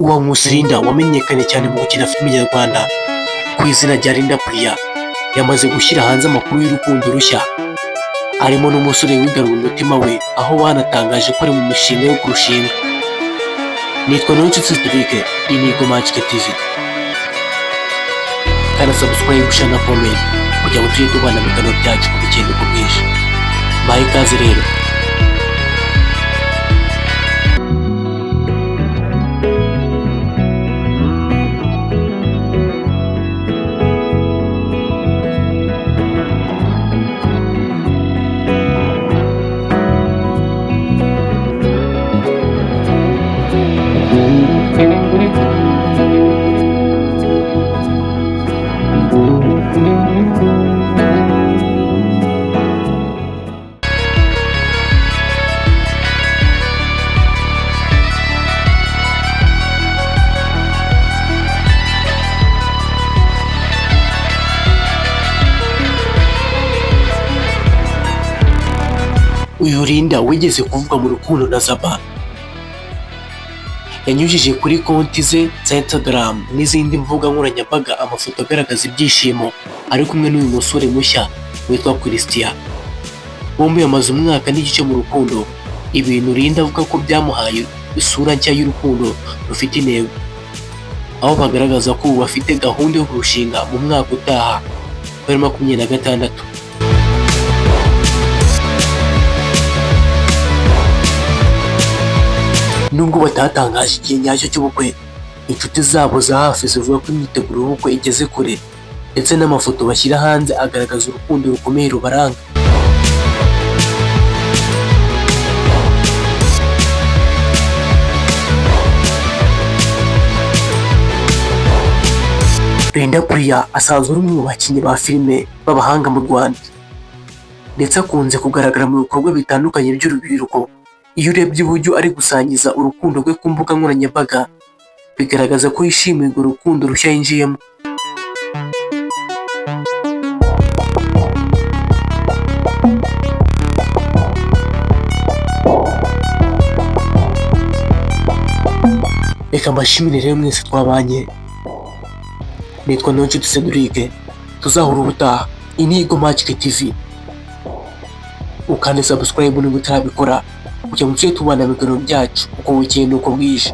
Uwa Nkusi Linda wamenyekanye cyane mu gukina filime nyarwanda ku izina rya Linda Priya yamaze gushyira hanze amakuru y'urukundo rushya arimo n'umusore wigaruye umutima we, aho banatangaje ko ari mu mishinga yo kurushinga. Nitwa Niyonshuti Cedric, iyi ni Go Magic TV. Kana subscribe, share na comment kugira ngo tujye tubana mu biganiro byacu ku bugendo uko bwije. Bahe ikaze rero. Uyu Linda wigeze kuvuga mu rukundo na Zaba yanyujije kuri konti ze za Instagram n'izindi mbuga nkoranyambaga amafoto agaragaza ibyishimo ari kumwe n'uyu musore mushya witwa Christian. Bombi bamaze umwaka n'igice mu rukundo, ibintu Linda avuga ko byamuhaye isura nshya y'urukundo rufite intego, aho bagaragaza ko ubu bafite gahunda yo kurushinga mu mwaka utaha wa 2026. Nubwo batatangaje igihe nyacyo cy'ubukwe, inshuti zabo za hafi zivuga ko imyiteguro y'ubukwe igeze kure, ndetse n'amafoto bashyira hanze agaragaza urukundo rukomeye rubaranga. Linda Priya asanzwe ari umwe mu bakinnyi ba filime b'abahanga mu Rwanda, ndetse akunze kugaragara mu bikorwa bitandukanye by'urubyiruko. Iyo urebye uburyo ari gusangiza urukundo rwe ku mbuga nkoranyambaga, bigaragaza ko yishimiye urwo rukundo rushya yinjiyemo. Reka mbashimire rero mwese twabanye. Nitwa Niyonshuti Cedric, tuzahura ubutaha. Iyi ni Go Magic TV. Ukande subscribe niba utarabikora kugira ngo tujye tubana mu biganiro byacu uko bukeye n'uko bwije.